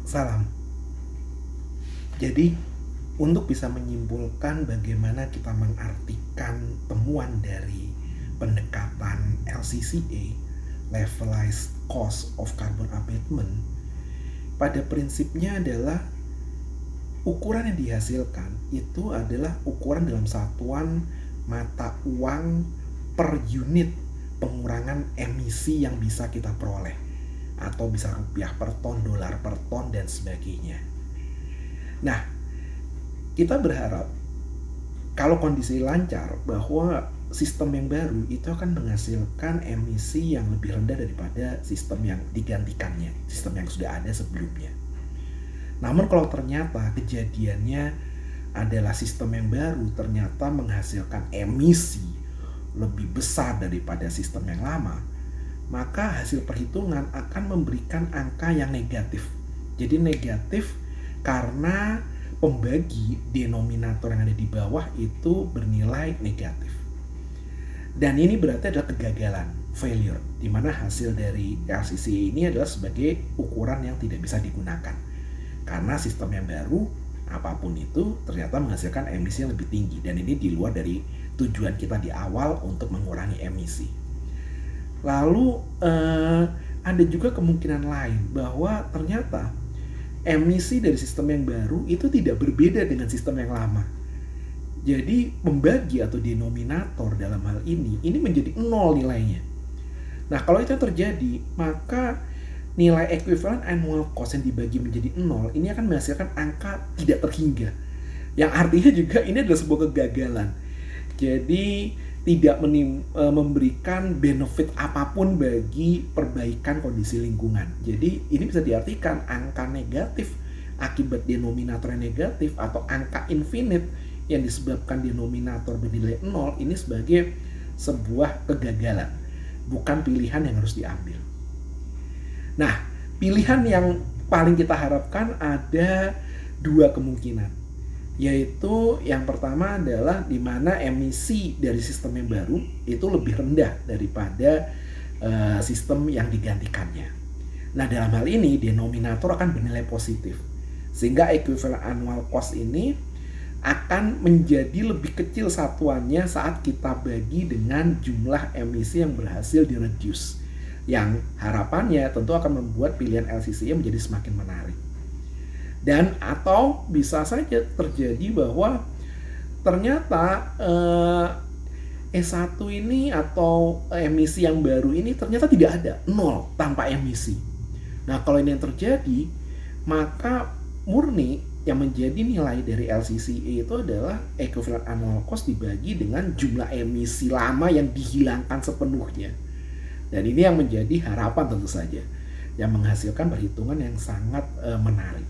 Salam. Jadi, untuk bisa menyimpulkan bagaimana kita mengartikan temuan dari pendekatan LCCA, Levelized Cost of Carbon Abatement, pada prinsipnya adalah ukuran yang dihasilkan itu adalah ukuran dalam satuan mata uang per unit pengurangan emisi yang bisa kita peroleh, atau bisa rupiah per ton, dolar per ton, dan sebagainya. Nah, kita berharap kalau kondisi lancar bahwa sistem yang baru itu akan menghasilkan emisi yang lebih rendah daripada sistem yang digantikannya, sistem yang sudah ada sebelumnya. Namun kalau ternyata kejadiannya adalah sistem yang baru ternyata menghasilkan emisi lebih besar daripada sistem yang lama, maka hasil perhitungan akan memberikan angka yang negatif. Jadi negatif karena pembagi denominator yang ada di bawah itu bernilai negatif. Dan ini berarti adalah kegagalan, failure, di mana hasil dari LCCA ini adalah sebagai ukuran yang tidak bisa digunakan. Karena sistem yang baru, apapun itu, ternyata menghasilkan emisi yang lebih tinggi. Dan ini di luar dari tujuan kita di awal untuk mengurangi emisi. Lalu ada juga kemungkinan lain bahwa ternyata emisi dari sistem yang baru itu tidak berbeda dengan sistem yang lama. Jadi pembagi atau denominator dalam hal ini menjadi 0 nilainya. Nah, kalau itu terjadi, maka nilai equivalent annual cost yang dibagi menjadi 0 ini akan menghasilkan angka tidak terhingga. Yang artinya juga ini adalah sebuah kegagalan. Jadi tidak memberikan benefit apapun bagi perbaikan kondisi lingkungan. Jadi ini bisa diartikan angka negatif akibat denominator yang negatif atau angka infinite yang disebabkan denominator bernilai 0 ini sebagai sebuah kegagalan, bukan pilihan yang harus diambil. Nah, pilihan yang paling kita harapkan ada dua kemungkinan, yaitu yang pertama adalah di mana emisi dari sistem yang baru itu lebih rendah daripada sistem yang digantikannya. Nah, dalam hal ini denominator akan bernilai positif, sehingga equivalent annual cost ini akan menjadi lebih kecil satuannya saat kita bagi dengan jumlah emisi yang berhasil direduce, yang harapannya tentu akan membuat pilihan LCCA menjadi semakin menarik. Dan atau bisa saja terjadi bahwa ternyata E1 ini atau emisi yang baru ini ternyata tidak ada, 0 tanpa emisi. Nah, kalau ini yang terjadi, maka murni yang menjadi nilai dari LCCA itu adalah equivalent annual cost dibagi dengan jumlah emisi lama yang dihilangkan sepenuhnya. Dan ini yang menjadi harapan tentu saja, yang menghasilkan perhitungan yang sangat menarik.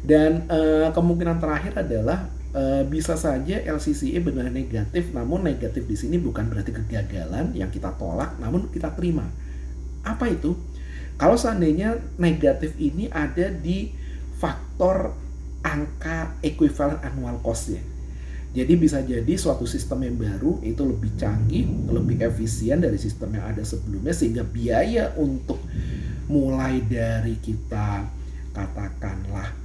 Dan kemungkinan terakhir adalah bisa saja LCCA benar negatif, namun negatif di sini bukan berarti kegagalan yang kita tolak, namun kita terima. Apa itu? Kalau seandainya negatif ini ada di faktor angka equivalent annual cost-nya. Jadi bisa jadi suatu sistem yang baru itu lebih canggih, lebih efisien dari sistem yang ada sebelumnya, sehingga biaya untuk mulai dari kita katakanlah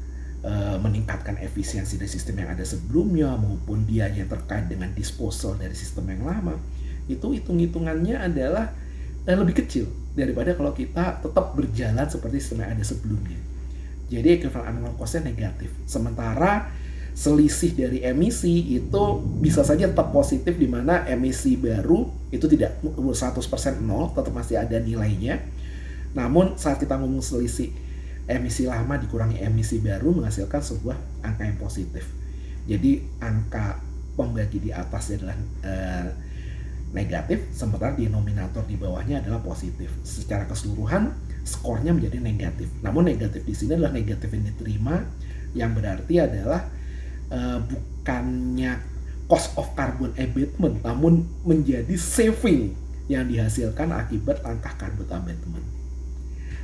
meningkatkan efisiensi dari sistem yang ada sebelumnya maupun biaya terkait dengan disposal dari sistem yang lama itu hitung-hitungannya adalah lebih kecil daripada kalau kita tetap berjalan seperti sistem yang ada sebelumnya. Jadi equivalent annual cost-nya negatif. Sementara selisih dari emisi itu bisa saja tetap positif, di mana emisi baru itu tidak 100% nol, tetap masih ada nilainya. Namun saat kita ngomong selisih emisi lama dikurangi emisi baru menghasilkan sebuah angka yang positif. Jadi angka pembagi di atasnya adalah negatif, sementara denominator di bawahnya adalah positif. Secara keseluruhan skornya menjadi negatif. Namun negatif di sini adalah negatif yang diterima, yang berarti adalah bukannya cost of carbon abatement, namun menjadi saving yang dihasilkan akibat langkah carbon abatement.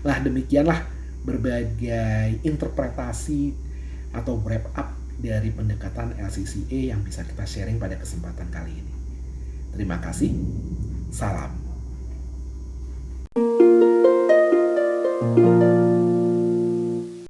Nah, demikianlah berbagai interpretasi atau wrap up dari pendekatan LCCA yang bisa kita sharing pada kesempatan kali ini. Terima kasih. Salam.